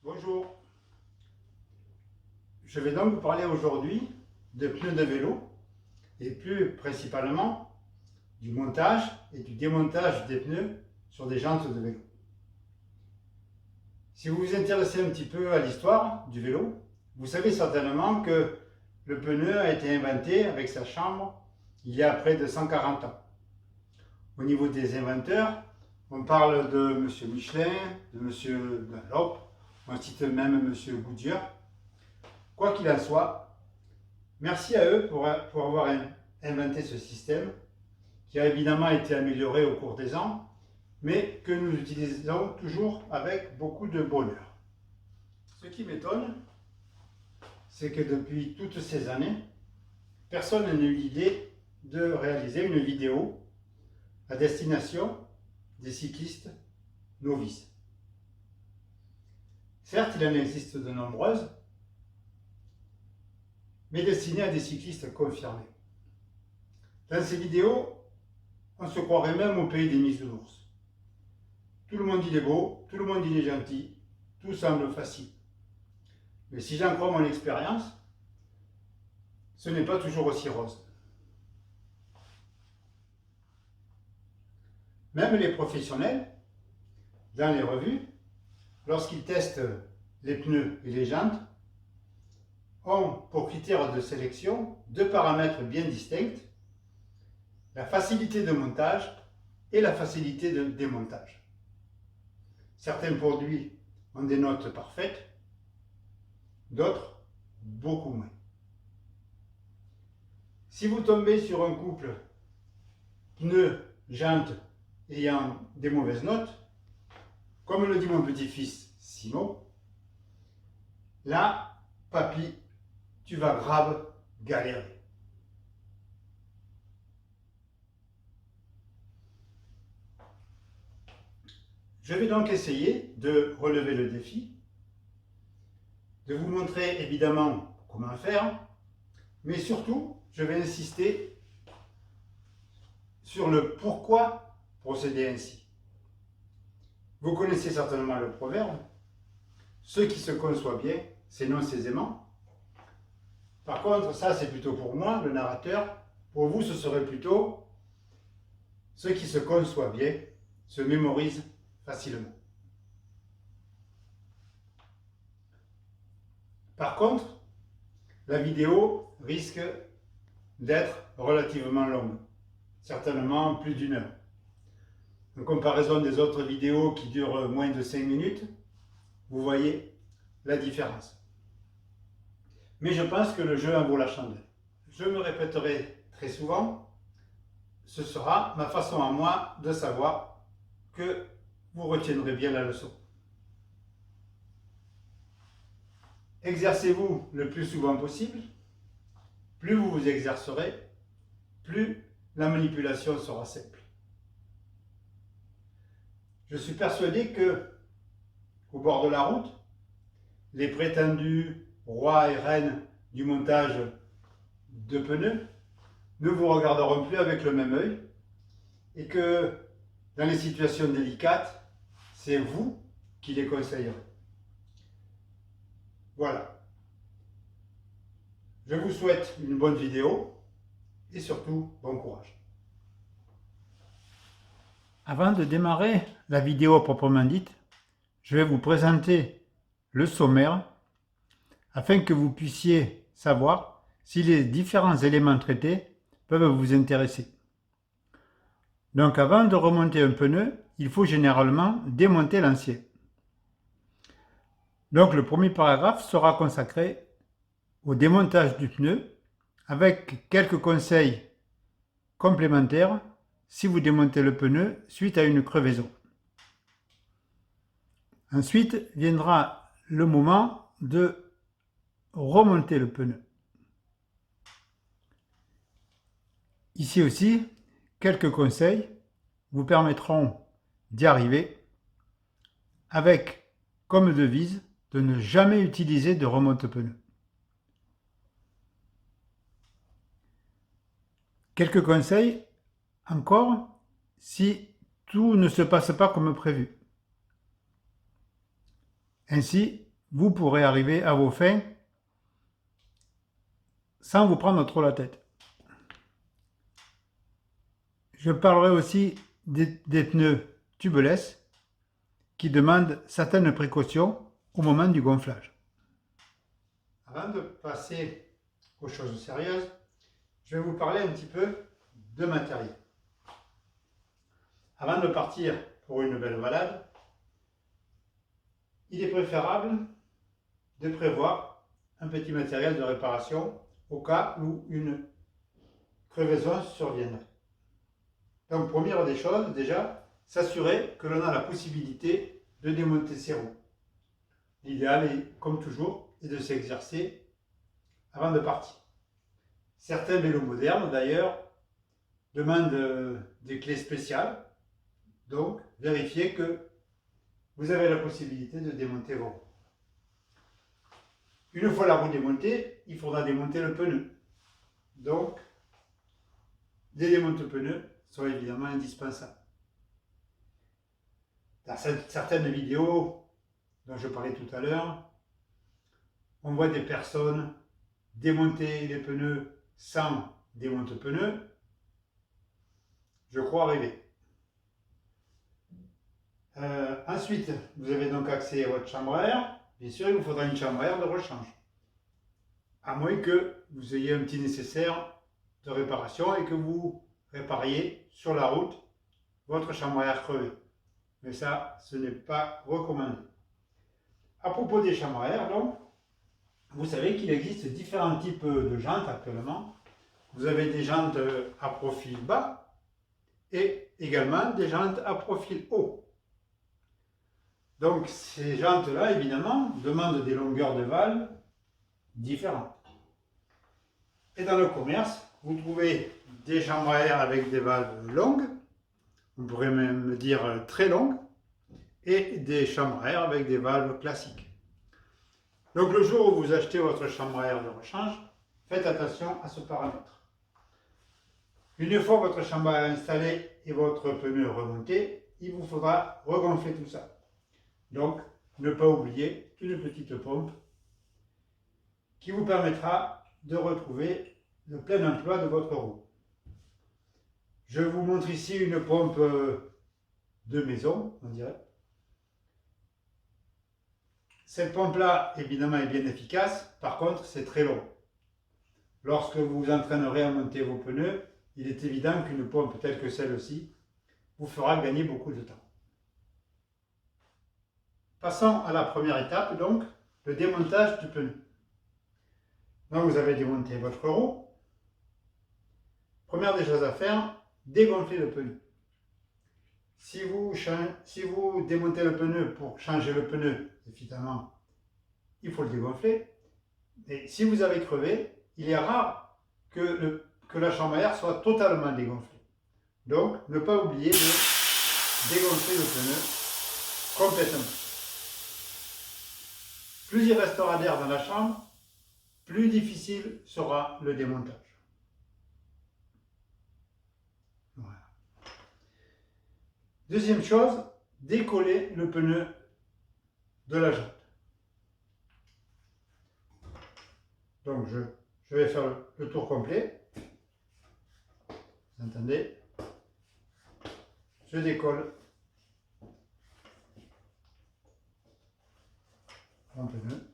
Bonjour, je vais donc vous parler aujourd'hui de pneus de vélo et plus principalement du montage et du démontage des pneus sur des jantes de vélo. Si vous vous intéressez un petit peu à l'histoire du vélo, vous savez certainement que le pneu a été inventé avec sa chambre il y a près de 140 ans. Au niveau des inventeurs, on parle de M. Michelin, de M. Dunlop, on cite même M. Goodyear. Quoi qu'il en soit, merci à eux pour avoir inventé ce système qui a évidemment été amélioré au cours des ans, mais que nous utilisons toujours avec beaucoup de bonheur. Ce qui m'étonne, c'est que depuis toutes ces années, personne n'a eu l'idée de réaliser une vidéo à destination des cyclistes novices. Certes, il en existe de nombreuses, mais destinées à des cyclistes confirmés. Dans ces vidéos, on se croirait même au pays des bisounours. Tout le monde il est beau, tout le monde il est gentil, tout semble facile. Mais si j'en crois mon expérience, ce n'est pas toujours aussi rose. Même les professionnels, dans les revues, lorsqu'ils testent les pneus et les jantes, ont pour critère de sélection deux paramètres bien distincts, la facilité de montage et la facilité de démontage. Certains produits ont des notes parfaites, d'autres beaucoup moins. Si vous tombez sur un couple pneus-jantes ayant des mauvaises notes, comme le dit mon petit-fils Simon, là, papy, tu vas grave galérer. Je vais donc essayer de relever le défi, de vous montrer évidemment comment faire, mais surtout, je vais insister sur le pourquoi procéder ainsi. Vous connaissez certainement le proverbe, ce qui se conçoit bien s'énonce aisément. Par contre, ça c'est plutôt pour moi, le narrateur. Pour vous, ce serait plutôt ce qui se conçoit bien se mémorise facilement. Par contre, la vidéo risque d'être relativement longue, certainement plus d'1 heure. En comparaison des autres vidéos qui durent moins de 5 minutes, vous voyez la différence. Mais je pense que le jeu en vaut la chandelle. Je me répéterai très souvent, ce sera ma façon à moi de savoir que vous retiendrez bien la leçon. Exercez-vous le plus souvent possible. Plus vous vous exercerez, plus la manipulation sera simple. Je suis persuadé que, au bord de la route, les prétendus rois et reines du montage de pneus ne vous regarderont plus avec le même œil et que, dans les situations délicates, c'est vous qui les conseillerez. Voilà. Je vous souhaite une bonne vidéo et surtout bon courage. Avant de démarrer la vidéo proprement dite, je vais vous présenter le sommaire afin que vous puissiez savoir si les différents éléments traités peuvent vous intéresser. Donc avant de remonter un pneu, il faut généralement démonter l'ancien. Donc le premier paragraphe sera consacré au démontage du pneu avec quelques conseils complémentaires si vous démontez le pneu suite à une crevaison. Ensuite viendra le moment de remonter le pneu. Ici aussi, quelques conseils vous permettront d'y arriver avec comme devise de ne jamais utiliser de remonte-pneu. Quelques conseils encore si tout ne se passe pas comme prévu. Ainsi, vous pourrez arriver à vos fins sans vous prendre trop la tête. Je parlerai aussi des pneus tubeless qui demandent certaines précautions au moment du gonflage. Avant de passer aux choses sérieuses, je vais vous parler un petit peu de matériel. Avant de partir pour une belle balade, il est préférable de prévoir un petit matériel de réparation au cas où une crevaison surviendrait. Donc, première des choses, déjà, s'assurer que l'on a la possibilité de démonter ses roues. L'idéal est, comme toujours, est de s'exercer avant de partir. Certains vélos modernes, d'ailleurs, demandent des clés spéciales. Donc, vérifiez que vous avez la possibilité de démonter vos roues. Une fois la roue démontée, il faudra démonter le pneu. Donc, des démonte-pneus sont évidemment indispensables. Dans certaines vidéos dont je parlais tout à l'heure, on voit des personnes démonter les pneus sans démonte-pneus. Je crois rêver. Ensuite, vous avez donc accès à votre chambre à air. Bien sûr, il vous faudra une chambre à air de rechange. À moins que vous ayez un petit nécessaire de réparation et que vous répariez sur la route votre chambre à air crevée. Mais ça, ce n'est pas recommandé. À propos des chambres à air, donc, vous savez qu'il existe différents types de jantes actuellement. Vous avez des jantes à profil bas et également des jantes à profil haut. Donc ces jantes-là, évidemment, demandent des longueurs de valves différentes. Et dans le commerce, vous trouvez des chambres à air avec des valves longues, on pourrait même dire très longues, et des chambres à air avec des valves classiques. Donc le jour où vous achetez votre chambre à air de rechange, faites attention à ce paramètre. Une fois votre chambre à air installée et votre pneu remonté, il vous faudra regonfler tout ça. Donc, ne pas oublier une petite pompe qui vous permettra de retrouver le plein emploi de votre roue. Je vous montre ici une pompe de maison, on dirait. Cette pompe-là, évidemment, est bien efficace. Par contre, c'est très long. Lorsque vous vous entraînerez à monter vos pneus, il est évident qu'une pompe telle que celle-ci vous fera gagner beaucoup de temps. Passons à la première étape, donc, le démontage du pneu. Donc, vous avez démonté votre roue. Première des choses à faire, dégonfler le pneu. Si vous démontez le pneu pour changer le pneu, évidemment, il faut le dégonfler. Et si vous avez crevé, il est rare que la chambre à air soit totalement dégonflée. Donc, ne pas oublier de dégonfler le pneu complètement. Plus il restera d'air dans la chambre, plus difficile sera le démontage. Voilà. Deuxième chose, décoller le pneu de la jante. Donc je vais faire le tour complet. Vous entendez? Je décolle mon pneu.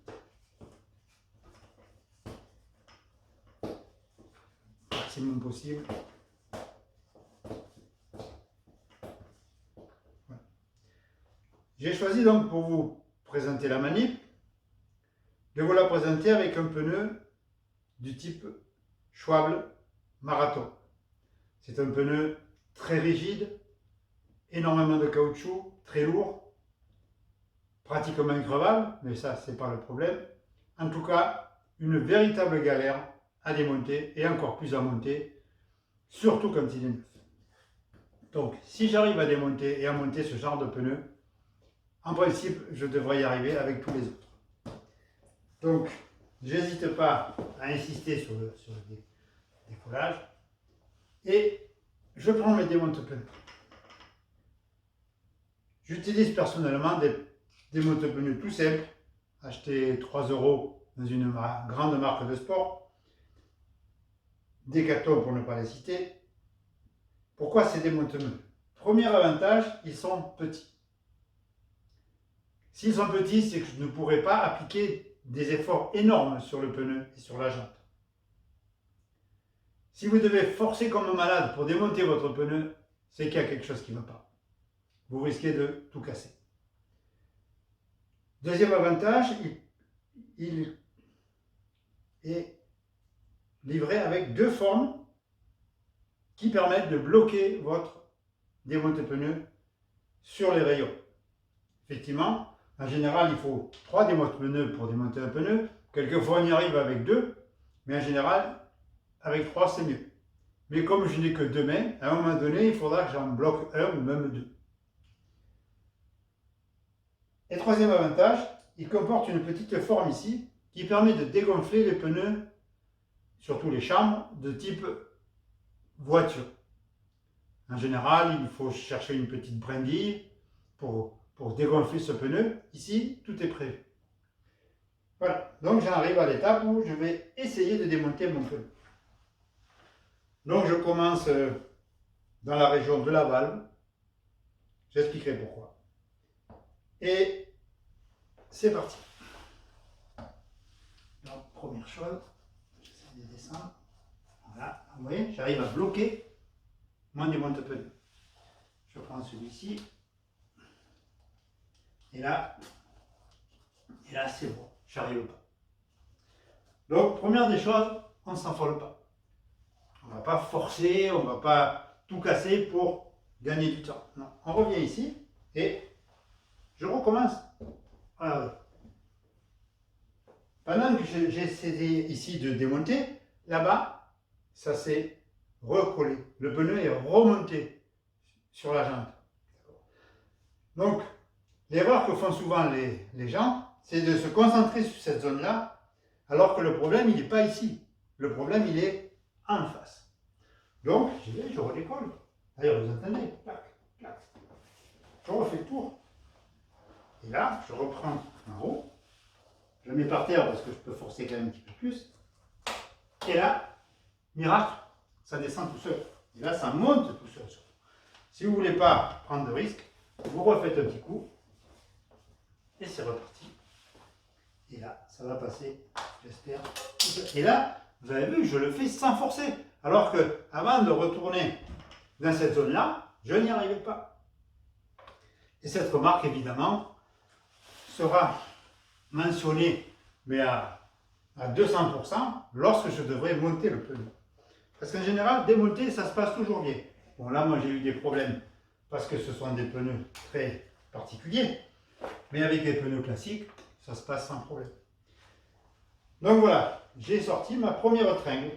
Maximum possible. Voilà. J'ai choisi donc pour vous présenter la manip de vous la présenter avec un pneu du type Schwalbe Marathon. C'est un pneu très rigide, énormément de caoutchouc, très lourd, pratiquement increvable, mais ça c'est pas le problème. En tout cas, une véritable galère à démonter et encore plus à monter, surtout quand il est neuf. Donc si j'arrive à démonter et à monter ce genre de pneu, en principe je devrais y arriver avec tous les autres. Donc j'hésite pas à insister sur le décollage et je prends mes démonte-pneus. J'utilise personnellement des démonte-pneus tout simples acheter 3 € dans une grande marque de sport, Decathlon pour ne pas les citer. Pourquoi c'est des monte-pneus? Premier avantage, ils sont petits. S'ils sont petits, c'est que je ne pourrai pas appliquer des efforts énormes sur le pneu et sur la jante. Si vous devez forcer comme un malade pour démonter votre pneu, c'est qu'il y a quelque chose qui ne va pas. Vous risquez de tout casser. Deuxième avantage, il est livré avec deux formes qui permettent de bloquer votre démonte-pneu sur les rayons. Effectivement, en général, il faut 3 démonte-pneus pour démonter un pneu. Quelquefois, on y arrive avec 2, mais en général, avec 3, c'est mieux. Mais comme je n'ai que 2 mains, à un moment donné, il faudra que j'en bloque 1 ou même 2. Et troisième avantage, il comporte une petite forme ici qui permet de dégonfler les pneus, surtout les chambres, de type voiture. En général, il faut chercher une petite brindille pour dégonfler ce pneu. Ici, tout est prévu. Voilà, donc j'arrive à l'étape où je vais essayer de démonter mon pneu. Donc je commence dans la région de la valve. J'expliquerai pourquoi. Et c'est parti. Donc première chose, j'essaie de descendre. Voilà, vous voyez, j'arrive à bloquer mon démonte-pneu. Je prends celui-ci. Et là c'est bon, j'arrive pas. Donc, première des choses, on ne s'envole pas. On ne va pas forcer, on ne va pas tout casser pour gagner du temps. Non, on revient ici et je recommence. Voilà. Pendant que j'ai essayé ici de démonter, là-bas, ça s'est recollé. Le pneu est remonté sur la jante. Donc, l'erreur que font souvent les gens, c'est de se concentrer sur cette zone-là, alors que le problème, il n'est pas ici. Le problème, il est en face. Donc, j'y vais, je redécolle. D'ailleurs, vous entendez, clac, clac. Je refais le tour. Et là, je reprends en haut. Je le mets par terre parce que je peux forcer quand même un petit peu plus. Et là, miracle, ça descend tout seul. Et là, ça monte tout seul. Si vous ne voulez pas prendre de risque, vous refaites un petit coup. Et c'est reparti. Et là, ça va passer, j'espère. Et là, vous avez vu, je le fais sans forcer. Alors que, avant de retourner dans cette zone-là, je n'y arrivais pas. Et cette remarque, évidemment, sera mentionnée, mais à 200%, lorsque je devrais monter le pneu. Parce qu'en général, démonter, ça se passe toujours bien. Bon, là, moi, j'ai eu des problèmes, parce que ce sont des pneus très particuliers. Mais avec des pneus classiques, ça se passe sans problème. Donc voilà, j'ai sorti ma première tringle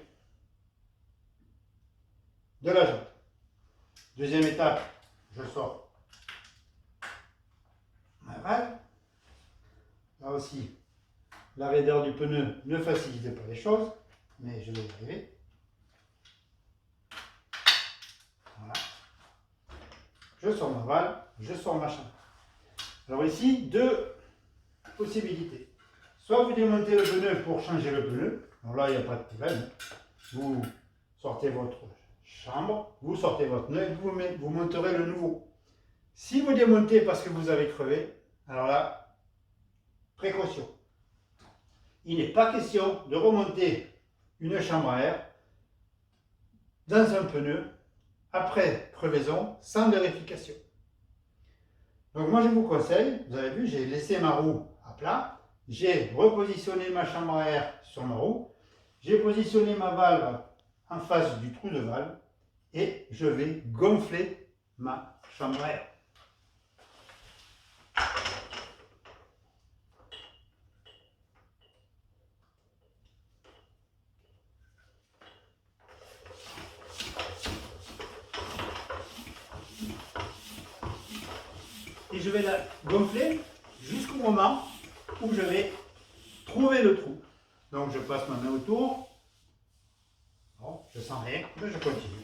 de la jante. Deuxième étape, je sors ma valve. Là aussi, la raideur du pneu ne facilitait pas les choses, mais je vais y arriver. Voilà. Je sors ma valve, je sors ma chambre. Alors ici, deux possibilités. Soit vous démontez le pneu pour changer le pneu. Alors là, il n'y a pas de problème. Vous sortez votre chambre, vous sortez votre pneu et vous monterez le nouveau. Si vous démontez parce que vous avez crevé, alors là, précaution. Il n'est pas question de remonter une chambre à air dans un pneu après crevaison sans vérification. Donc moi je vous conseille, vous avez vu, j'ai laissé ma roue à plat, j'ai repositionné ma chambre à air sur ma roue, j'ai positionné ma valve en face du trou de valve et je vais gonfler ma chambre à air. Et je vais la gonfler jusqu'au moment où je vais trouver le trou. Donc je passe ma main autour. Bon, je sens rien, mais je continue.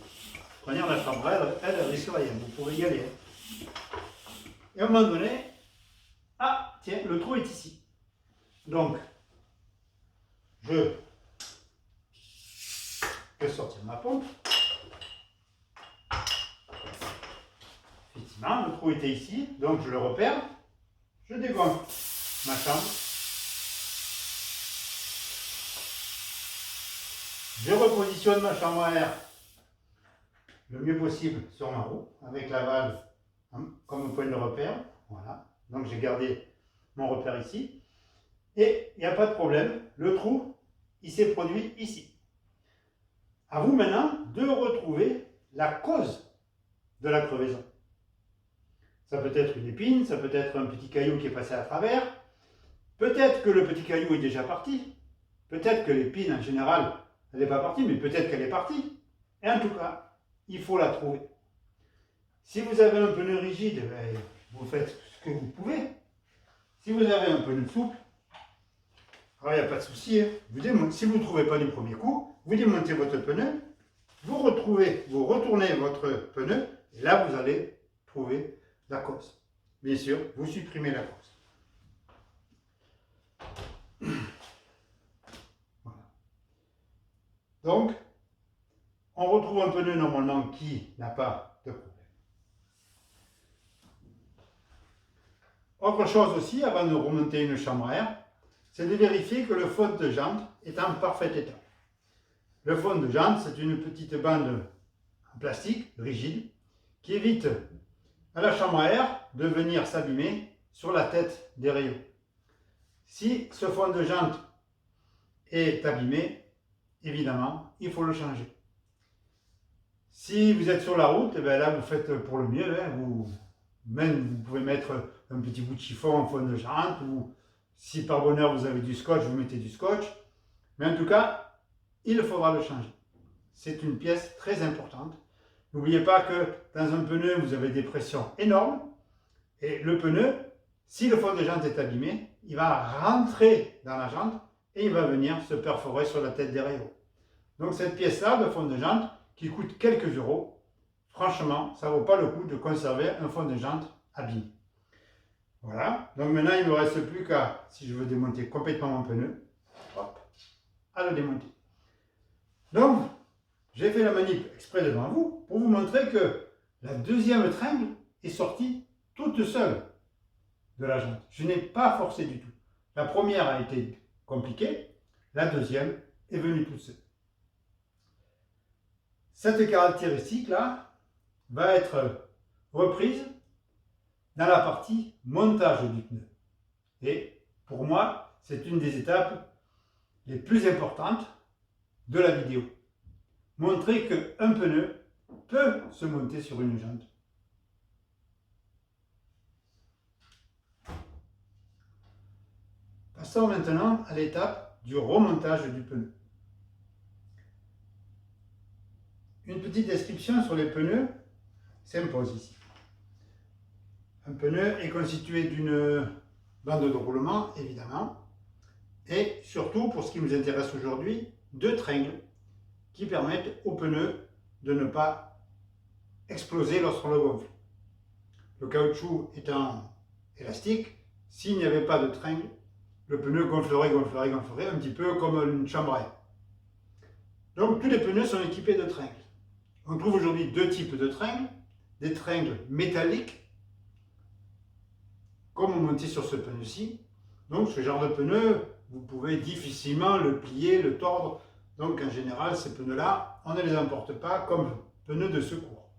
Prenez la chambre, elle risque rien, vous pouvez y aller. Et à un moment donné, ah tiens, le trou est ici. Donc, je vais sortir ma pompe. Effectivement, le trou était ici, donc je le repère. Je dégonfle ma chambre. Je repositionne ma chambre à air le mieux possible sur ma roue, avec la valve comme point de repère. Voilà. Donc j'ai gardé mon repère ici. Et il n'y a pas de problème, le trou, il s'est produit ici. À vous maintenant de retrouver la cause de la crevaison. Ça peut être une épine, ça peut être un petit caillou qui est passé à travers. Peut-être que le petit caillou est déjà parti. Peut-être que l'épine en général, elle n'est pas partie, mais peut-être qu'elle est partie. Et en tout cas, il faut la trouver. Si vous avez un pneu rigide, vous faites ce que vous pouvez. Si vous avez un pneu souple, alors il n'y a pas de souci. Si vous ne trouvez pas du premier coup, vous démontez votre pneu, vous retournez votre pneu, et là vous allez trouver la cause. Bien sûr, vous supprimez la cause. Voilà. Donc, on retrouve un pneu normalement qui n'a pas de problème. Autre chose aussi, avant de remonter une chambre à air, c'est de vérifier que le fond de jante est en parfait état. Le fond de jante, c'est une petite bande en plastique rigide qui évite à la chambre à air de venir s'abîmer sur la tête des rayons. Si ce fond de jante est abîmé, évidemment, il faut le changer. Si vous êtes sur la route, et bien là vous faites pour le mieux. Vous pouvez mettre un petit bout de chiffon en fond de jante, ou si par bonheur vous avez du scotch, vous mettez du scotch. Mais en tout cas, il faudra le changer. C'est une pièce très importante. N'oubliez pas que dans un pneu, vous avez des pressions énormes. Et le pneu, si le fond de jante est abîmé, il va rentrer dans la jante et il va venir se perforer sur la tête des rayons. Donc cette pièce-là, le fond de jante, qui coûte quelques euros, franchement, ça ne vaut pas le coup de conserver un fond de jante abîmé. Voilà, donc maintenant il ne me reste plus qu'à, si je veux démonter complètement mon pneu, hop, à le démonter. Donc, j'ai fait la manip exprès devant vous pour vous montrer que la deuxième tringle est sortie toute seule de la jante. Je n'ai pas forcé du tout. La première a été compliquée, la deuxième est venue toute seule. Cette caractéristique-là va être reprise dans la partie montage du pneu. Et pour moi, c'est une des étapes les plus importantes de la vidéo. Montrer qu'un pneu peut se monter sur une jante. Passons maintenant à l'étape du remontage du pneu. Une petite description sur les pneus s'impose ici. Un pneu est constitué d'une bande de roulement, évidemment, et surtout, pour ce qui nous intéresse aujourd'hui, deux tringles qui permettent au pneu de ne pas exploser lorsqu'on le gonfle. Le caoutchouc étant élastique, s'il n'y avait pas de tringle, le pneu gonflerait, un petit peu comme une chambre à air. Donc tous les pneus sont équipés de tringles. On trouve aujourd'hui deux types de tringles, des tringles métalliques, comme on montait sur ce pneu-ci. Donc ce genre de pneu, vous pouvez difficilement le plier, le tordre. Donc en général, ces pneus-là, on ne les emporte pas comme pneus de secours.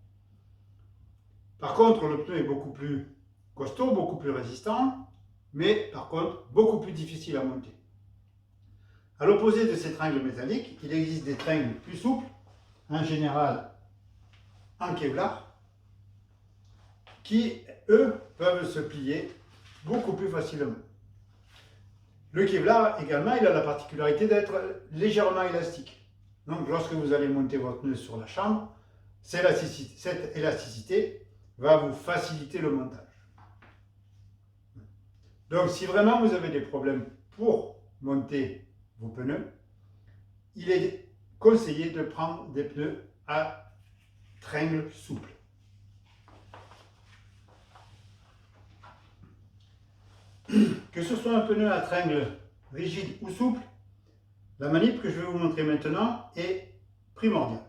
Par contre, le pneu est beaucoup plus costaud, beaucoup plus résistant, mais par contre, beaucoup plus difficile à monter. À l'opposé de ces tringles métalliques, il existe des tringles plus souples, en général en Kevlar, qui, eux, peuvent se plier beaucoup plus facilement. Le Kevlar, également, il a la particularité d'être légèrement élastique. Donc, lorsque vous allez monter votre pneu sur la chambre, cette élasticité va vous faciliter le montage. Donc, si vraiment vous avez des problèmes pour monter vos pneus, il est conseillé de prendre des pneus à tringles souples. Que ce soit un pneu à tringles rigide ou souple, la manip que je vais vous montrer maintenant est primordiale.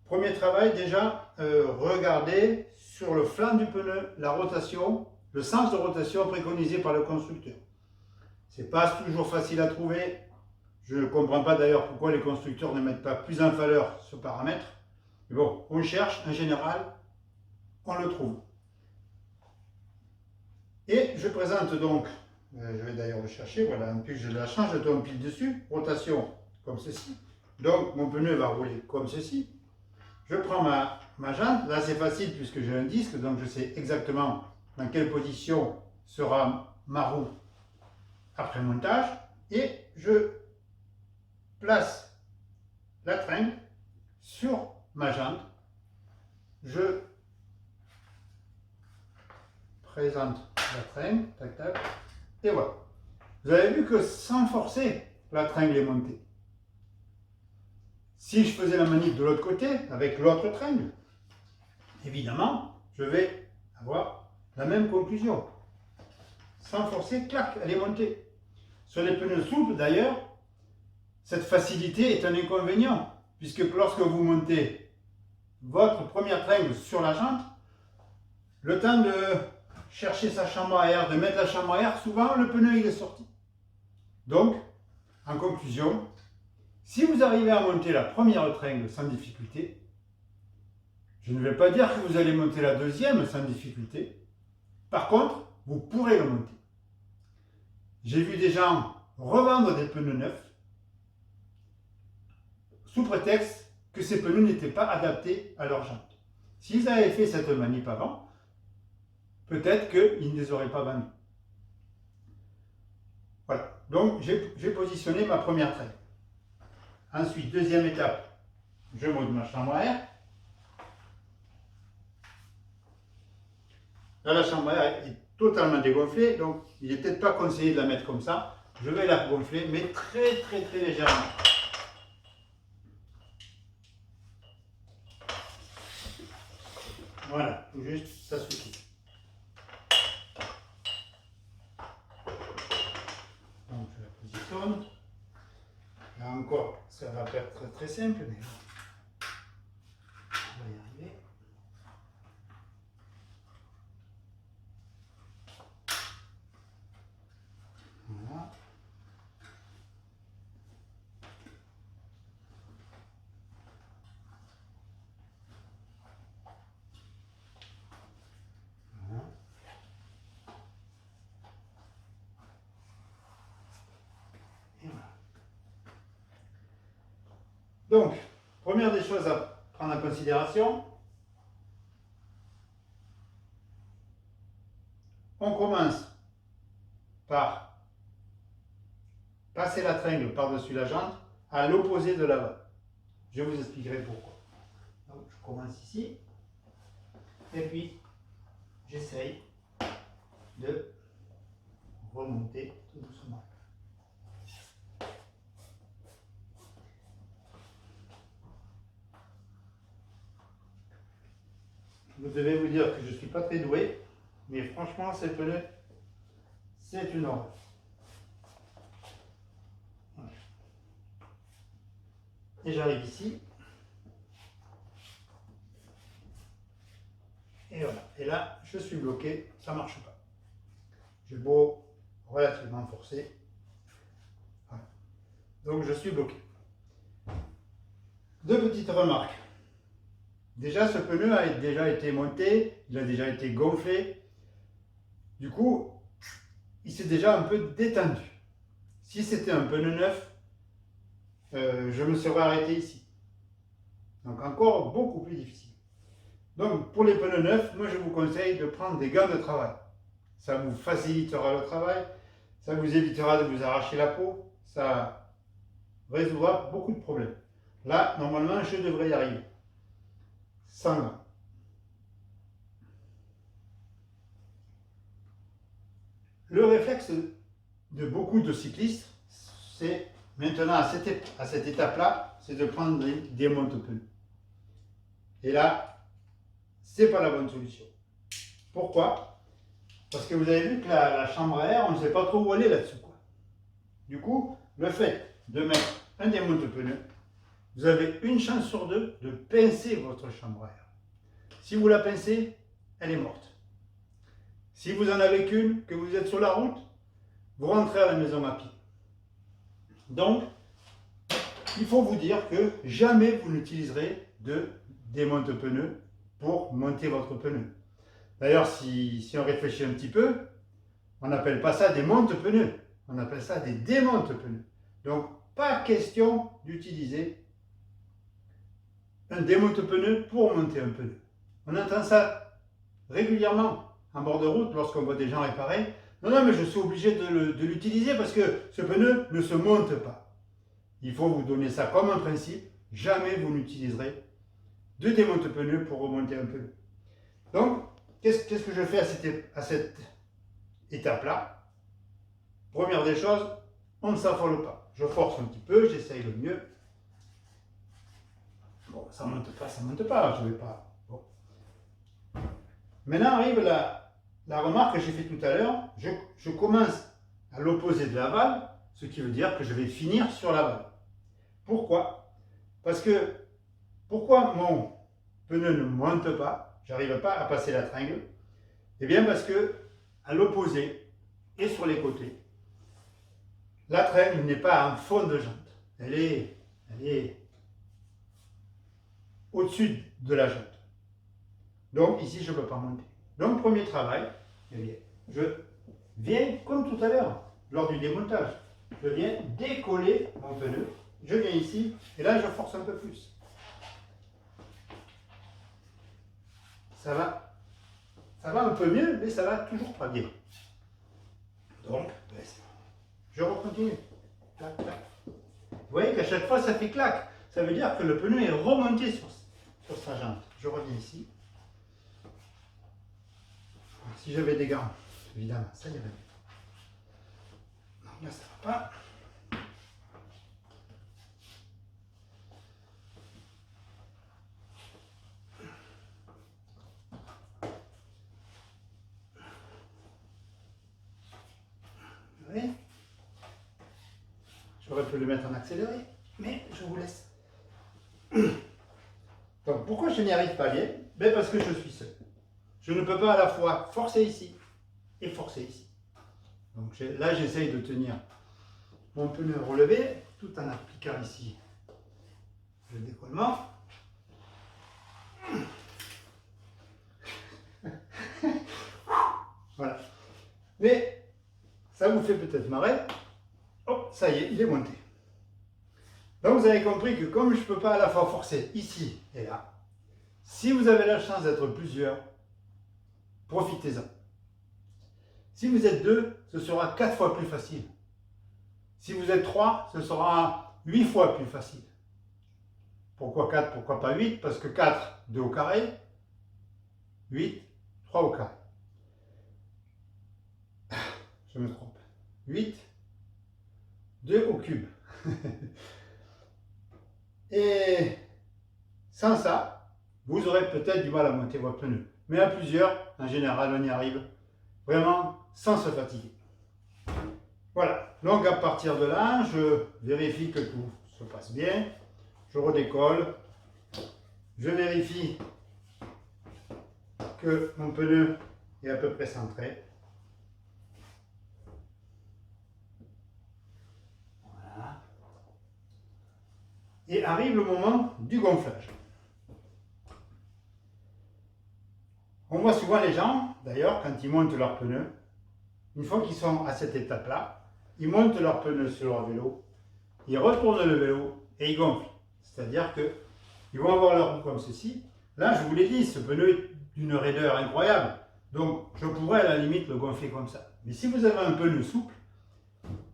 Premier travail, déjà, regardez sur le flanc du pneu la rotation, le sens de rotation préconisé par le constructeur. Ce n'est pas toujours facile à trouver. Je ne comprends pas d'ailleurs pourquoi les constructeurs ne mettent pas plus en valeur ce paramètre. Mais bon, on cherche, en général, on le trouve. Et je présente donc, je vais d'ailleurs le chercher, voilà, en plus je la change, je tombe pile dessus, rotation comme ceci. Donc mon pneu va rouler comme ceci. Je prends ma jante, là c'est facile puisque j'ai un disque, donc je sais exactement dans quelle position sera ma roue après montage. Et je place la tringle sur ma jante. Je présente la tringle, tac tac, et voilà. Vous avez vu que sans forcer, la tringle est montée. Si je faisais la manip de l'autre côté, avec l'autre tringle, évidemment, je vais avoir la même conclusion. Sans forcer, clac, elle est montée. Sur les pneus souples, d'ailleurs, cette facilité est un inconvénient, puisque lorsque vous montez votre première tringle sur la jante, le temps de chercher sa chambre à air, de mettre la chambre à air, souvent le pneu il est sorti. Donc, en conclusion, si vous arrivez à monter la première tringle sans difficulté, je ne vais pas dire que vous allez monter la deuxième sans difficulté. Par contre, vous pourrez le monter. J'ai vu des gens revendre des pneus neufs sous prétexte que ces pneus n'étaient pas adaptés à leur jante. S'ils avaient fait cette manip avant, peut-être qu'ils ne les auraient pas vendus. Voilà, donc j'ai positionné ma première tringle. Ensuite, deuxième étape, je monte ma chambre à air. Là, la chambre à air est totalement dégonflée, donc il n'est peut-être pas conseillé de la mettre comme ça. Je vais la gonfler, mais très légèrement. Voilà, tout juste, ça suffit. Donc je la positionne. Là encore, ça va pas être très simple, mais on va y arriver. Voilà. Voilà. Et voilà. Donc, première des choses à prendre en considération, on commence par passer la tringle par-dessus la jante à l'opposé de l'avant. Je vous expliquerai pourquoi. Donc, je commence ici et puis j'essaye de remonter tout doucement. Je devais vous dire que je ne suis pas très doué, mais franchement, ces pneus, c'est une horreur. Voilà. Et j'arrive ici. Et voilà. Et là, je suis bloqué, ça ne marche pas. J'ai beau relativement forcer. Voilà. Donc, je suis bloqué. Deux petites remarques. Déjà, ce pneu a déjà été monté, il a déjà été gonflé. Du coup, il s'est déjà un peu détendu. Si c'était un pneu neuf, je me serais arrêté ici. Donc encore beaucoup plus difficile. Donc pour les pneus neufs, moi je vous conseille de prendre des gants de travail. Ça vous facilitera le travail, ça vous évitera de vous arracher la peau, ça résoudra beaucoup de problèmes. Là, normalement, je devrais y arriver. Sans gants. Le réflexe de beaucoup de cyclistes, c'est maintenant à cette étape-là, c'est de prendre des monte-pneus. Et là, c'est pas la bonne solution. Pourquoi? Parce que vous avez vu que la chambre à air, on ne sait pas trop où aller là-dessus, quoi. Du coup, le fait de mettre un démonte-pneu, vous avez une chance sur deux de pincer votre chambre à air. Si vous la pincez, elle est morte. Si vous en avez qu'une, que vous êtes sur la route, vous rentrez à la maison à pied. Donc, il faut vous dire que jamais vous n'utiliserez de démonte-pneu pour monter votre pneu. D'ailleurs, si on réfléchit un petit peu, on n'appelle pas ça des monte-pneus, on appelle ça des démonte-pneus. Donc, pas question d'utiliser un démonte-pneu pour monter un pneu. On entend ça régulièrement en bord de route lorsqu'on voit des gens réparer. Non, non, mais je suis obligé de l'utiliser parce que ce pneu ne se monte pas. Il faut vous donner ça comme un principe. Jamais vous n'utiliserez de démonte-pneu pour remonter un pneu. Donc, qu'est-ce que je fais à cette étape-là? Première des choses, on ne s'affole pas. Je force un petit peu, j'essaye le mieux. Bon, ça ne monte pas, je ne vais pas. Bon. Maintenant arrive la remarque que j'ai faite tout à l'heure. Je commence à l'opposé de l'aval, ce qui veut dire que je vais finir sur l'aval. Pourquoi? Parce que, pourquoi mon pneu ne monte pas, j'arrive pas à passer la tringle? Eh bien parce que, à l'opposé et sur les côtés, la tringle n'est pas en fond de jante. Elle est au-dessus de la jante. Donc ici, je ne peux pas monter. Donc, premier travail, eh bien, je viens, comme tout à l'heure, lors du démontage, je viens décoller mon pneu. Je viens ici, et là, je force un peu plus. Ça va un peu mieux, mais ça va toujours pas bien. Donc, je recontinue. Clac, clac. Vous voyez qu'à chaque fois, ça fait clac. Ça veut dire que le pneu est remonté sur sa jante. Je reviens ici. Si j'avais des gants, évidemment, ça irait mieux. Donc là, ça ne va pas. Vous voyez? J'aurais pu le mettre en accéléré, mais je vous laisse. Donc, pourquoi je n'y arrive pas bien? Ben parce que je suis seul. Je ne peux pas à la fois forcer ici et forcer ici. Donc là, j'essaye de tenir mon pneu relevé tout en appliquant ici le décollement. Voilà. Mais ça vous fait peut-être marrer. Oh, ça y est, il est monté. Donc vous avez compris que comme je ne peux pas à la fois forcer ici et là, si vous avez la chance d'être plusieurs, profitez-en. Si vous êtes 2, ce sera 4 fois plus facile. Si vous êtes 3, ce sera 8 fois plus facile. Pourquoi 4? Pourquoi pas 8? Parce que 4, 2 au carré, 8, 3 au carré. Je me trompe. 8, 2 au cube. Et sans ça, vous aurez peut-être du mal à monter votre pneu. Mais à plusieurs, en général, on y arrive vraiment sans se fatiguer. Voilà. Donc à partir de là, je vérifie que tout se passe bien. Je redécolle. Je vérifie que mon pneu est à peu près centré. Voilà. Et arrive le moment du gonflage. On voit souvent les gens, d'ailleurs, quand ils montent leur pneu, une fois qu'ils sont à cette étape-là, ils montent leur pneu sur leur vélo, ils retournent le vélo et ils gonflent. C'est-à-dire qu'ils vont avoir leur roue comme ceci. Là, je vous l'ai dit, ce pneu est d'une raideur incroyable. Donc, je pourrais à la limite le gonfler comme ça. Mais si vous avez un pneu souple,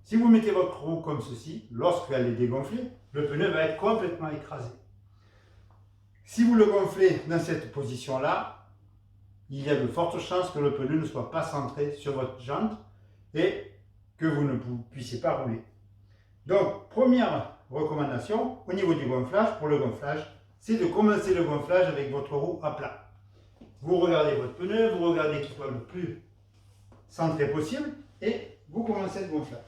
si vous mettez votre roue comme ceci, lorsqu'elle est dégonflée, le pneu va être complètement écrasé. Si vous le gonflez dans cette position-là, il y a de fortes chances que le pneu ne soit pas centré sur votre jante et que vous ne puissiez pas rouler. Donc, première recommandation au niveau du gonflage, pour le gonflage, c'est de commencer le gonflage avec votre roue à plat. Vous regardez votre pneu, vous regardez qu'il soit le plus centré possible et vous commencez le gonflage.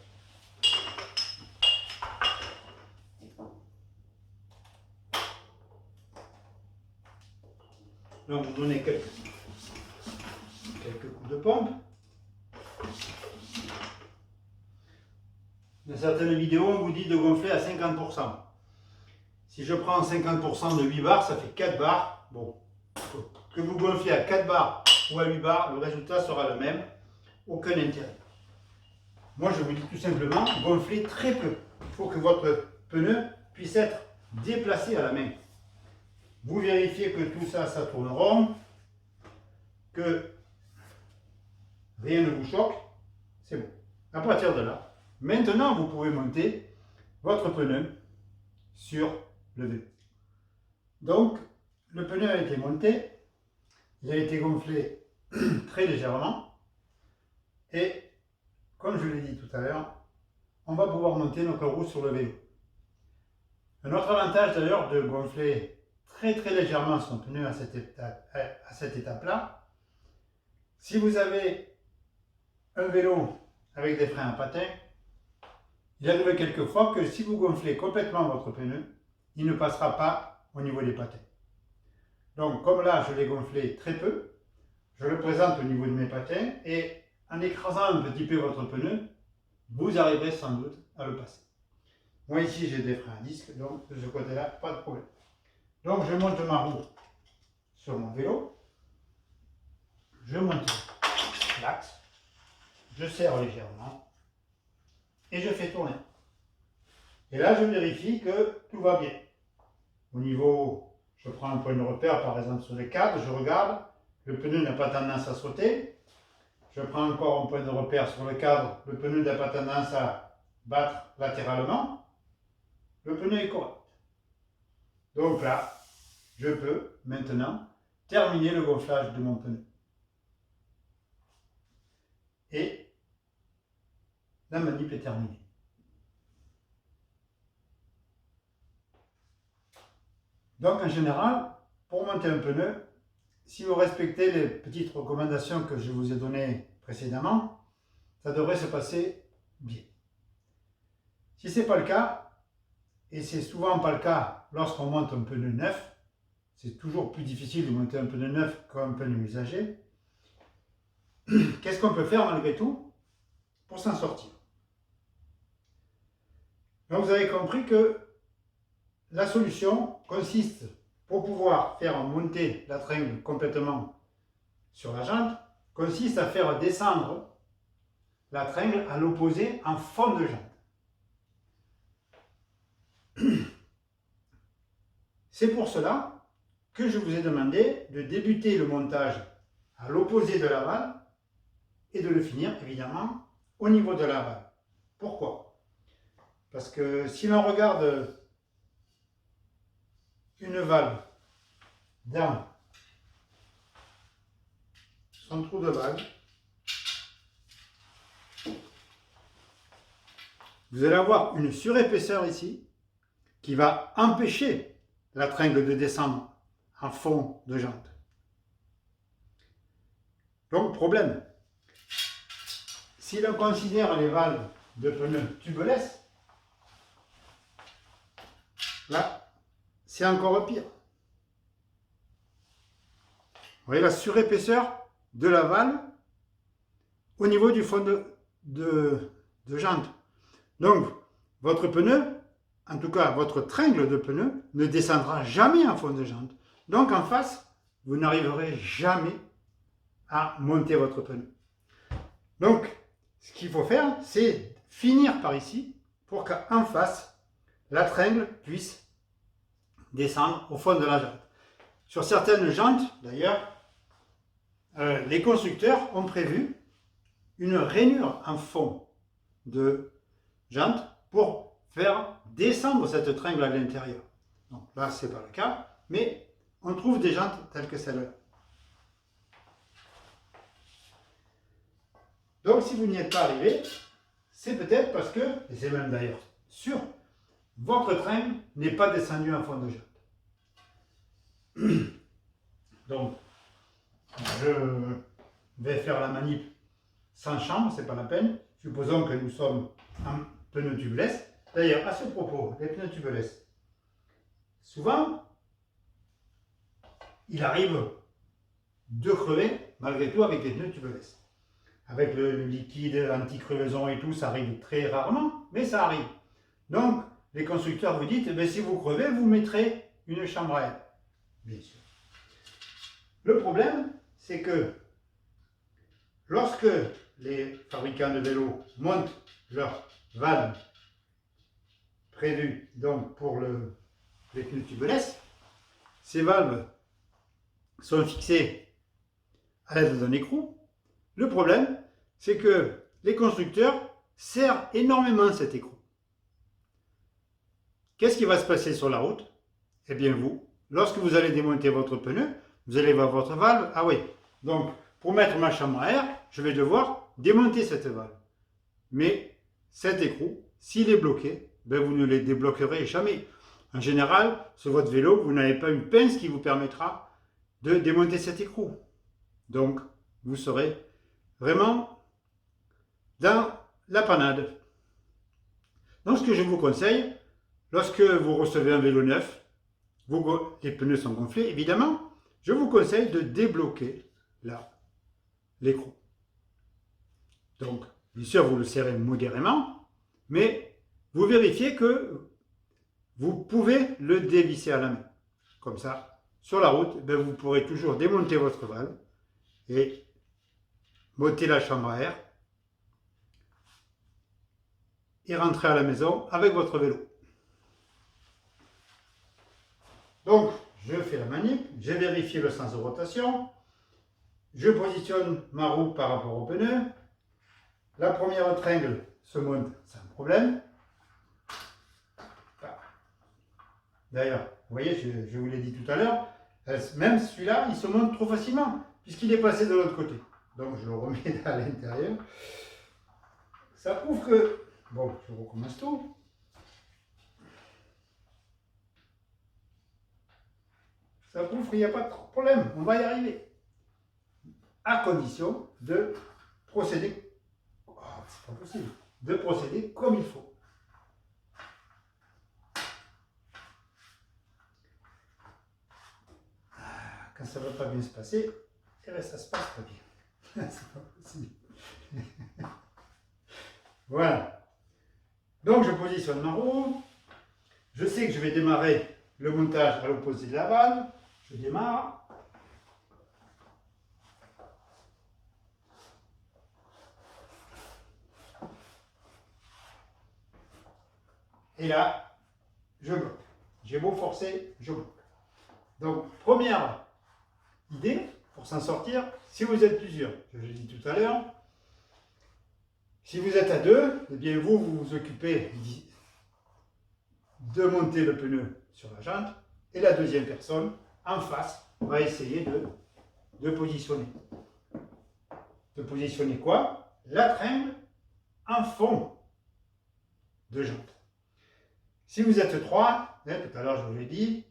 Donc vous donnez quelques coups de pompe. Dans certaines vidéos, on vous dit de gonfler à 50%. Si je prends 50% de 8 bars, ça fait 4 bars. Bon, que vous gonfliez à 4 bars ou à 8 bars, le résultat sera le même. Aucun intérêt. Moi, je vous dis tout simplement, gonflez très peu. Il faut que votre pneu puisse être déplacé à la main. Vous vérifiez que tout ça, ça tourne rond, que rien ne vous choque, c'est bon. À partir de là, maintenant, vous pouvez monter votre pneu sur le vélo. Donc, le pneu a été monté, il a été gonflé très légèrement et, comme je l'ai dit tout à l'heure, on va pouvoir monter notre roue sur le vélo. Un autre avantage d'ailleurs de gonfler très légèrement son pneu à cette étape-là, si vous avez un vélo avec des freins à patins, il arrive quelquefois que si vous gonflez complètement votre pneu, il ne passera pas au niveau des patins. Donc comme là je l'ai gonflé très peu, je le présente au niveau de mes patins et en écrasant un petit peu votre pneu, vous arriverez sans doute à le passer. Moi ici j'ai des freins à disque, donc de ce côté-là, pas de problème. Donc je monte ma roue sur mon vélo, je monte l'axe, je serre légèrement et je fais tourner. Et là je vérifie que tout va bien. Au niveau, je prends un point de repère par exemple sur les cadres, je regarde, le pneu n'a pas tendance à sauter. Je prends encore un point de repère sur le cadre, le pneu n'a pas tendance à battre latéralement. Le pneu est correct. Donc là, je peux maintenant terminer le gonflage de mon pneu. Et la manip est terminée. Donc en général, pour monter un pneu, si vous respectez les petites recommandations que je vous ai données précédemment, ça devrait se passer bien. Si ce n'est pas le cas, et c'est souvent pas le cas lorsqu'on monte un pneu neuf, c'est toujours plus difficile de monter un pneu neuf qu'un pneu usagé, qu'est-ce qu'on peut faire malgré tout pour s'en sortir? Donc vous avez compris que la solution consiste, pour pouvoir faire monter la tringle complètement sur la jante, consiste à faire descendre la tringle à l'opposé en fond de jante. C'est pour cela que je vous ai demandé de débuter le montage à l'opposé de l'aval et de le finir évidemment au niveau de l'aval. Pourquoi? Parce que si l'on regarde une valve dans son trou de valve, vous allez avoir une surépaisseur ici qui va empêcher la tringle de descendre en fond de jante. Donc problème, si l'on considère les valves de pneus tubeless, là c'est encore pire. Vous voyez la surépaisseur de la valve au niveau du fond de jante. Donc votre pneu, en tout cas votre tringle de pneu, ne descendra jamais en fond de jante. Donc en face, vous n'arriverez jamais à monter votre pneu. Donc ce qu'il faut faire, c'est finir par ici pour qu'en face, la tringle puisse descendre au fond de la jante. Sur certaines jantes, d'ailleurs, les constructeurs ont prévu une rainure en fond de jante pour faire descendre cette tringle à l'intérieur. Donc là, ce n'est pas le cas, mais on trouve des jantes telles que celle-là. Donc si vous n'y êtes pas arrivé, c'est peut-être parce que, et c'est même d'ailleurs sûr, votre tringle n'est pas descendu en fond de jante. Donc, je vais faire la manip sans chambre, c'est pas la peine. Supposons que nous sommes en pneu tubeless. D'ailleurs, à ce propos, les pneus tubeless, souvent, il arrive de crever malgré tout avec des pneus tubeless. Avec le liquide anti-crevaison et tout, ça arrive très rarement, mais ça arrive. Donc, les constructeurs vous disent, eh bien, si vous crevez, vous mettrez une chambre à air. Bien sûr. Le problème, c'est que lorsque les fabricants de vélos montent leur valve prévue donc pour les pneus tubeless, ces valves sont fixées à l'aide d'un écrou. Le problème, c'est que les constructeurs serrent énormément cet écrou. Qu'est-ce qui va se passer sur la route? Eh bien vous, lorsque vous allez démonter votre pneu, vous allez voir votre valve. Ah oui, donc pour mettre ma chambre à air, je vais devoir démonter cette valve. Mais cet écrou, s'il est bloqué, ben vous ne le débloquerez jamais. En général, sur votre vélo, vous n'avez pas une pince qui vous permettra de démonter cet écrou. Donc, vous serez vraiment dans la panade. Donc, ce que je vous conseille, lorsque vous recevez un vélo neuf, les pneus sont gonflés, évidemment, je vous conseille de débloquer là l'écrou. Donc, bien sûr, vous le serrez modérément, mais vous vérifiez que vous pouvez le dévisser à la main. Comme ça, sur la route, ben vous pourrez toujours démonter votre valve et monter la chambre à air et rentrer à la maison avec votre vélo. Donc, je fais la manip, j'ai vérifié le sens de rotation, je positionne ma roue par rapport au pneu, la première tringle se monte sans problème. D'ailleurs, vous voyez, je vous l'ai dit tout à l'heure, même celui-là, il se monte trop facilement, puisqu'il est passé de l'autre côté. Donc, je le remets à l'intérieur. Ça prouve que... Bon, je recommence tout. Ça prouve qu'il n'y a pas de problème, on va y arriver. À condition de procéder... Oh, c'est pas possible. De procéder comme il faut. Quand ça ne va pas bien se passer, eh bien, ça se passe pas bien. C'est pas possible. Voilà. Donc je positionne ma roue. Je sais que je vais démarrer le montage à l'opposé de la valve. Je démarre. Et là, je bloque. J'ai beau forcer, je bloque. Donc, première idée pour s'en sortir, si vous êtes plusieurs, je l'ai dit tout à l'heure, si vous êtes à deux, eh bien vous vous occupez de monter le pneu sur la jante et la deuxième personne en face va essayer de positionner. De positionner quoi? La tringle en fond de jante. Si vous êtes 3, tout à l'heure je vous l'ai dit,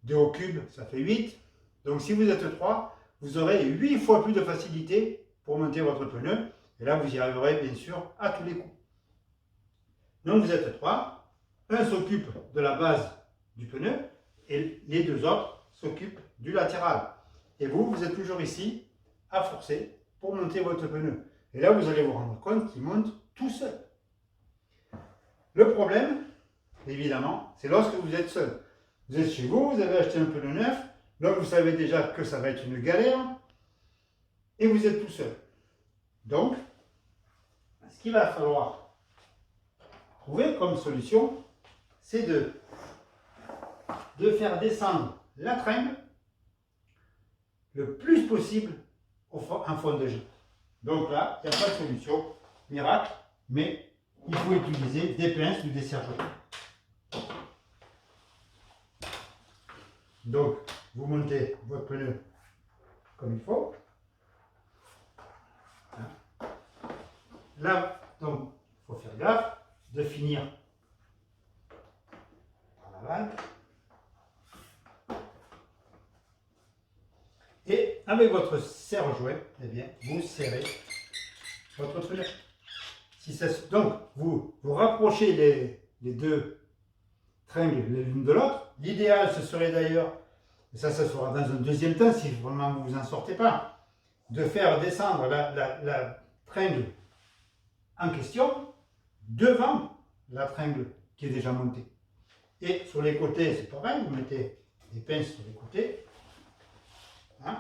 2 au cube, ça fait 8. Donc si vous êtes 3, vous aurez 8 fois plus de facilité pour monter votre pneu. Et là, vous y arriverez bien sûr à tous les coups. Donc vous êtes 3. Un s'occupe de la base du pneu et les deux autres s'occupent du latéral. Et vous, vous êtes toujours ici à forcer pour monter votre pneu. Et là, vous allez vous rendre compte qu'il monte tout seul. Le problème, évidemment, c'est lorsque vous êtes seul. Vous êtes chez vous, vous avez acheté un pneu neuf, donc vous savez déjà que ça va être une galère, et vous êtes tout seul. Donc, ce qu'il va falloir trouver comme solution, c'est de faire descendre la tringle le plus possible en fond de jante. Donc là, il n'y a pas de solution miracle, mais il faut utiliser des pinces ou des serre-joints. Donc, vous montez votre pneu comme il faut. Là, donc, il faut faire gaffe de finir par la valve. Et avec votre serre-joint, eh bien, vous serrez votre pneu. Donc, vous rapprochez les deux tringles l'une de l'autre. L'idéal, ce serait d'ailleurs et ça se fera dans un deuxième temps si vraiment vous en sortez pas, de faire descendre la tringle en question devant la tringle qui est déjà montée. Et sur les côtés, c'est pareil, vous mettez des pinces sur les côtés. Hein.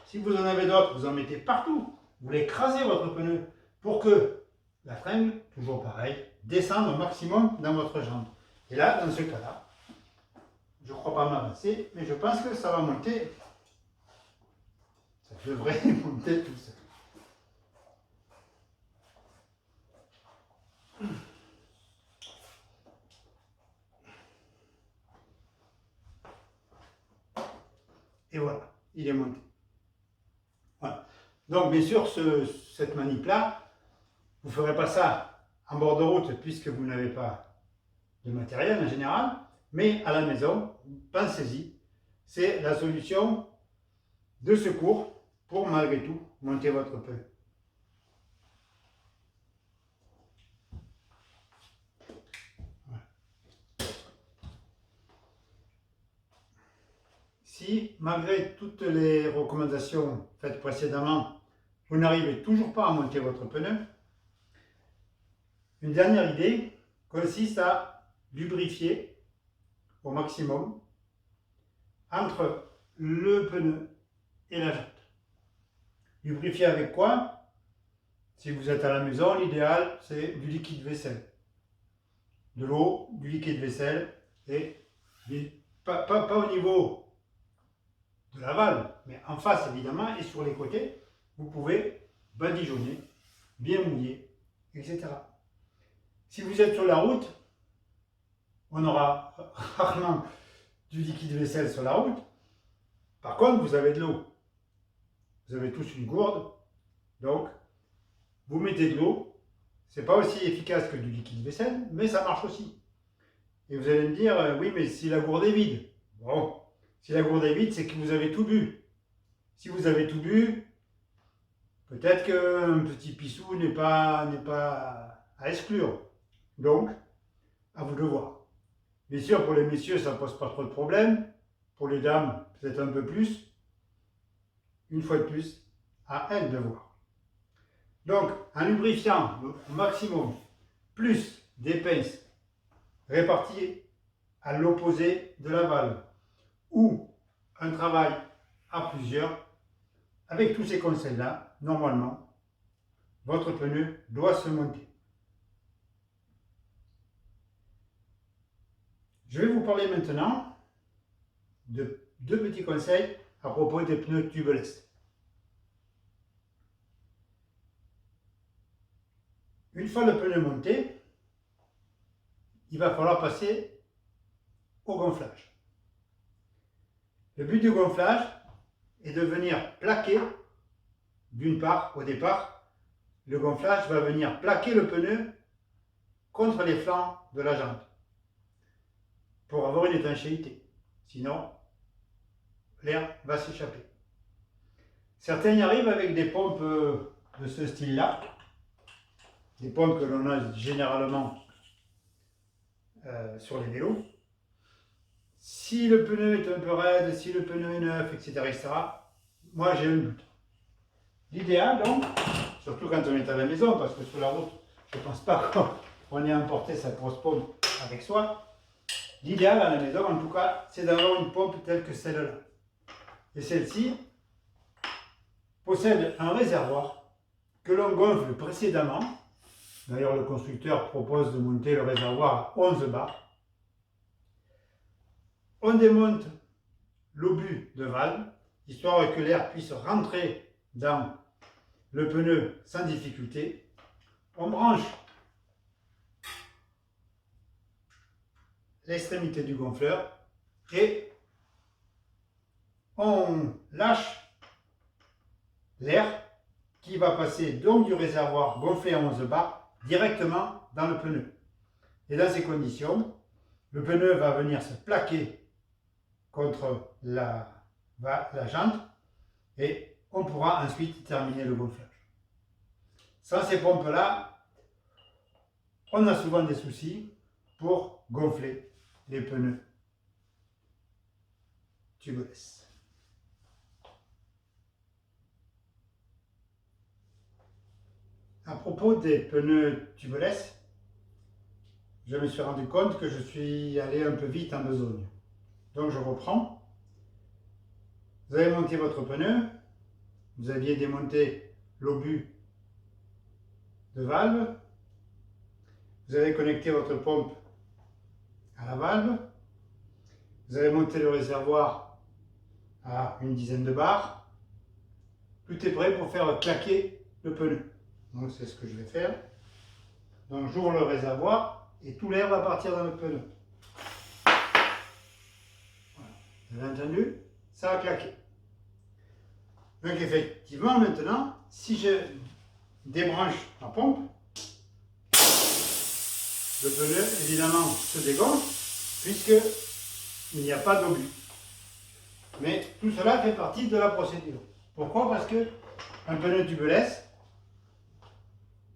Si vous en avez d'autres, vous en mettez partout. Vous l'écrasez votre pneu pour que la tringle, toujours pareil, descende au maximum dans votre jambe. Et là, dans ce cas-là, je ne crois pas m'avancer, mais je pense que ça va monter. Ça devrait monter tout seul. Et voilà, il est monté. Voilà. Donc, bien sûr, cette manip-là, vous ne ferez pas ça en bord de route puisque vous n'avez pas de matériel en général, mais à la maison, pensez-y, c'est la solution de secours pour malgré tout monter votre pneu. Voilà. Si malgré toutes les recommandations faites précédemment, vous n'arrivez toujours pas à monter votre pneu, une dernière idée consiste à lubrifier au maximum entre le pneu et la jante. Lubrifier avec quoi? Si vous êtes à la maison, l'idéal c'est du liquide vaisselle. De l'eau, du liquide vaisselle et pas au niveau de la valve, mais en face évidemment et sur les côtés, vous pouvez badigeonner, bien mouiller, etc. Si vous êtes sur la route, on aura rarement du liquide vaisselle sur la route. Par contre, vous avez de l'eau. Vous avez tous une gourde, donc vous mettez de l'eau. C'est pas aussi efficace que du liquide vaisselle, mais ça marche aussi. Et vous allez me dire, oui, mais si la gourde est vide. Bon, si la gourde est vide, c'est que vous avez tout bu. Si vous avez tout bu, peut-être qu'un petit pissou n'est pas à exclure. Donc, à vous de voir. Bien sûr, pour les messieurs, ça ne pose pas trop de problème. Pour les dames, peut-être un peu plus. Une fois de plus, à elles de voir. Donc, en lubrifiant au maximum, plus des pinces réparties à l'opposé de la valve, ou un travail à plusieurs, avec tous ces conseils-là, normalement, votre pneu doit se monter. Je vais vous parler maintenant de deux petits conseils à propos des pneus tubeless. Une fois le pneu monté, il va falloir passer au gonflage. Le but du gonflage est de venir plaquer, d'une part, au départ, le gonflage va venir plaquer le pneu contre les flancs de la jante pour avoir une étanchéité. Sinon, l'air va s'échapper. Certains y arrivent avec des pompes de ce style-là, des pompes que l'on a généralement sur les vélos. Si le pneu est un peu raide, si le pneu est neuf, etc., moi j'ai un doute. L'idéal donc, surtout quand on est à la maison, parce que sur la route, je ne pense pas qu'on ait emporté sa grosse pompe avec soi. L'idéal à la maison, en tout cas, c'est d'avoir une pompe telle que celle-là. Et celle-ci possède un réservoir que l'on gonfle précédemment. D'ailleurs, le constructeur propose de monter le réservoir à 11 bars. On démonte l'obus de valve, histoire que l'air puisse rentrer dans le pneu sans difficulté. On branche l'extrémité du gonfleur et on lâche l'air qui va passer donc du réservoir gonflé à 11 bars directement dans le pneu. Et dans ces conditions, le pneu va venir se plaquer contre la jante et on pourra ensuite terminer le gonflage. Sans ces pompes-là, on a souvent des soucis pour gonfler les pneus tubeless. À propos des pneus tubeless, je me suis rendu compte que je suis allé un peu vite en besogne. Donc je reprends. Vous avez monté votre pneu, vous aviez démonté l'obus de valve, vous avez connecté votre pompe à la valve, vous avez monté le réservoir à une dizaine de bars, tout est prêt pour faire claquer le pneu. Donc c'est ce que je vais faire. Donc j'ouvre le réservoir et tout l'air va partir dans le pneu. Voilà. Vous avez entendu? Ça a claqué. Donc effectivement maintenant, si je débranche ma pompe, le pneu évidemment se dégonfle puisqu'il n'y a pas d'obus. Mais tout cela fait partie de la procédure. Pourquoi? Parce que un pneu tubeless,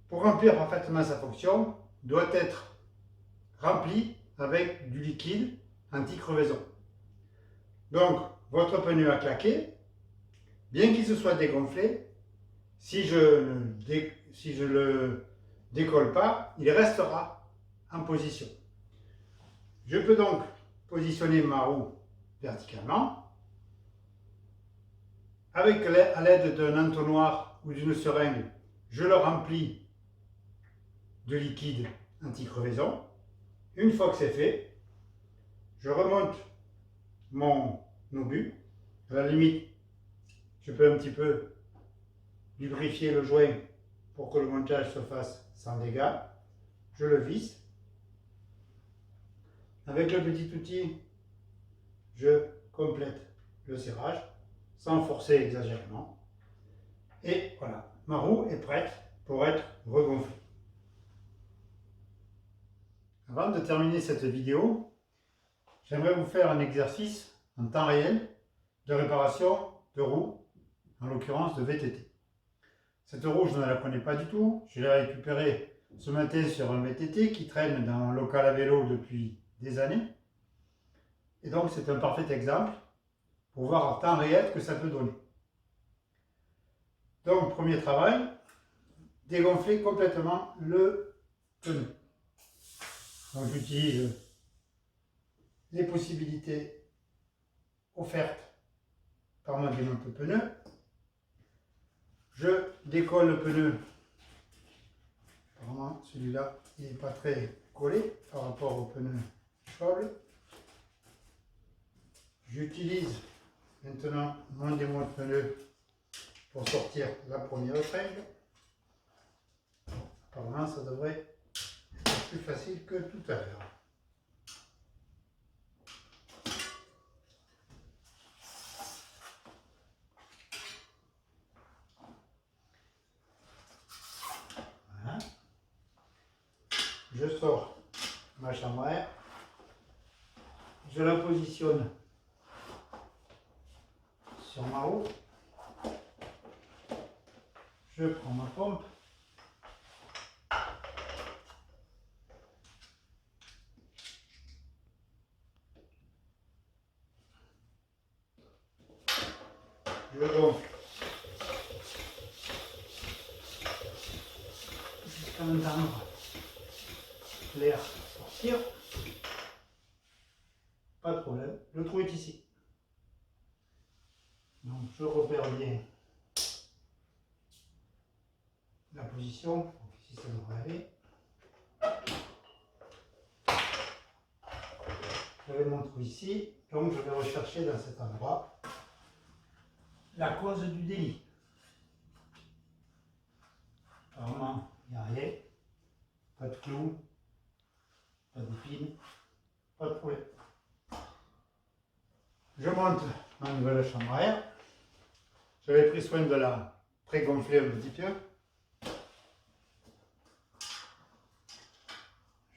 pour remplir parfaitement sa fonction, doit être rempli avec du liquide anti-crevaison. Donc, votre pneu a claqué, bien qu'il se soit dégonflé, si je ne le décolle pas, il restera en position. Je peux donc positionner ma roue verticalement, avec à l'aide d'un entonnoir ou d'une seringue, je le remplis de liquide anti-crevaison. Une fois que c'est fait, je remonte mon obus. À la limite, je peux un petit peu lubrifier le joint pour que le montage se fasse sans dégâts. Je le visse. Avec le petit outil, je complète le serrage sans forcer exagérément. Et voilà, ma roue est prête pour être regonflée. Avant de terminer cette vidéo, j'aimerais vous faire un exercice en temps réel de réparation de roue, en l'occurrence de VTT. Cette roue, je ne la connais pas du tout. Je l'ai récupérée ce matin sur un VTT qui traîne dans un local à vélo depuis des années. Et donc c'est un parfait exemple pour voir en temps réel ce que ça peut donner. Donc premier travail, dégonfler complètement le pneu. Donc j'utilise les possibilités offertes par mon démonte pneu. Je décolle le pneu. Apparemment celui-là il n'est pas très collé par rapport au pneu Schwab. J'utilise maintenant mon démonte pneu pour sortir la première épingle. Apparemment ça devrait être plus facile que tout à l'heure. Voilà. Je sors ma chambre à air, je la positionne sur ma roue, je prends ma pompe, je gonfle jusqu'à entendre l'air sortir. Pas de problème, le trou est ici. Donc je repère bien la position, donc ici ça devrait aller. J'avais mon trou ici, donc je vais rechercher dans cet endroit la cause du délit. Apparemment, il n'y a rien, pas de clou, pas d'épine, pas de problème. Je monte ma nouvelle chambre à air. J'avais pris soin de la pré-gonfler un petit peu.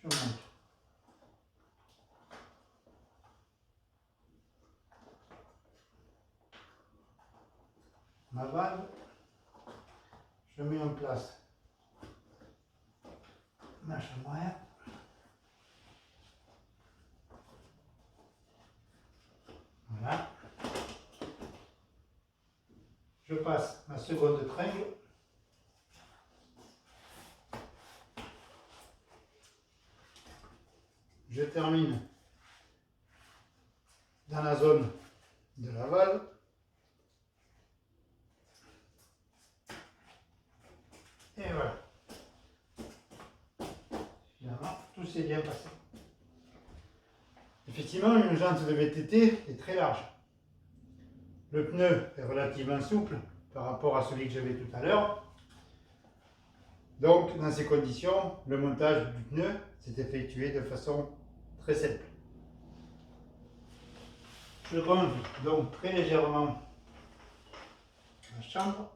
Je monte ma valve. Je mets en place ma chambre à air. Voilà. je passe ma seconde tringle. Je termine dans la zone de la valve. Et voilà. Finalement, tout s'est bien passé. Effectivement, une jante de VTT est très large. Le pneu est relativement souple par rapport à celui que j'avais tout à l'heure. Donc, dans ces conditions, le montage du pneu s'est effectué de façon très simple. Je gonfle donc très légèrement la chambre.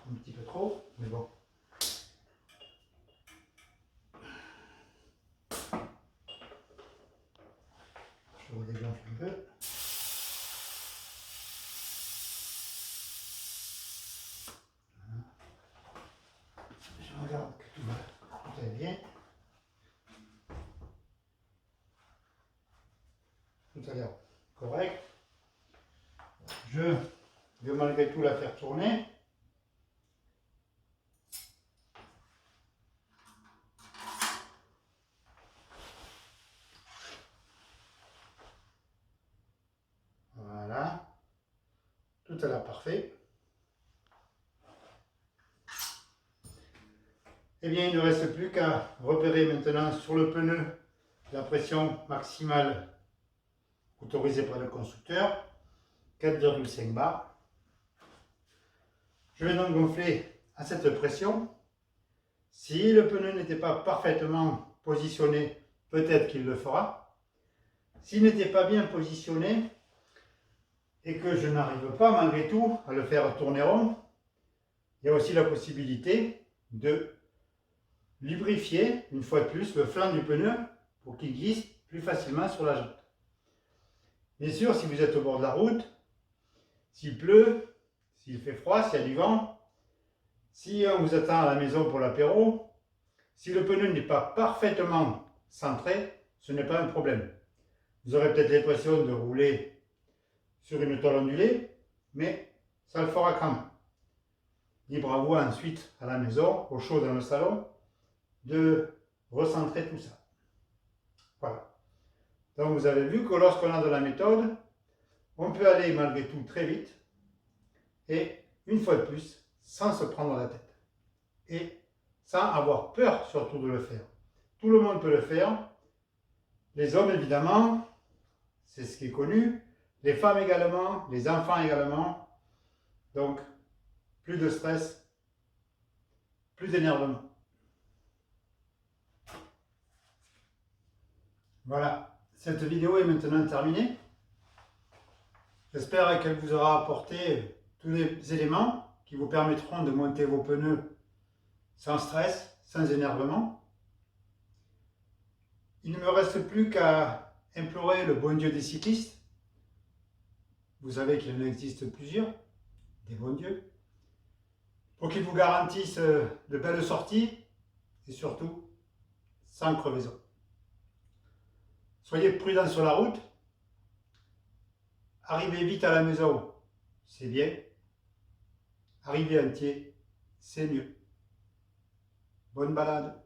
Un petit peu trop, mais bon. Je redégonfle un peu. Voilà. Je regarde que tout est bien. Tout a l'air correct. Je vais malgré tout la faire tourner. Voilà, tout a l'air parfait. Eh bien, il ne reste plus qu'à repérer maintenant sur le pneu la pression maximale autorisée par le constructeur, 4,5 bars. Je vais donc gonfler à cette pression. Si le pneu n'était pas parfaitement positionné, peut-être qu'il le fera. S'il n'était pas bien positionné, et que je n'arrive pas malgré tout à le faire tourner rond, il y a aussi la possibilité de lubrifier une fois de plus le flanc du pneu pour qu'il glisse plus facilement sur la jante. Bien sûr, si vous êtes au bord de la route, s'il pleut, s'il fait froid, s'il y a du vent, si on vous attend à la maison pour l'apéro, si le pneu n'est pas parfaitement centré, ce n'est pas un problème. Vous aurez peut-être l'impression de rouler sur une tôle ondulée, mais ça le fera quand même. Libre à vous ensuite à la maison, au chaud dans le salon, de recentrer tout ça. Voilà. Donc vous avez vu que lorsqu'on a de la méthode, on peut aller malgré tout très vite et une fois de plus, sans se prendre la tête. Et sans avoir peur surtout de le faire. Tout le monde peut le faire. Les hommes évidemment, c'est ce qui est connu. Les femmes également, les enfants également. Donc, plus de stress, plus d'énervement. Voilà, cette vidéo est maintenant terminée. J'espère qu'elle vous aura apporté tous les éléments qui vous permettront de monter vos pneus sans stress, sans énervement. Il ne me reste plus qu'à implorer le bon Dieu des cyclistes. Vous savez qu'il en existe plusieurs, des bons dieux, pour qu'ils vous garantissent de belles sorties et surtout sans crevaison. Soyez prudents sur la route. Arrivez vite à la maison, c'est bien. Arrivez entier, c'est mieux. Bonne balade.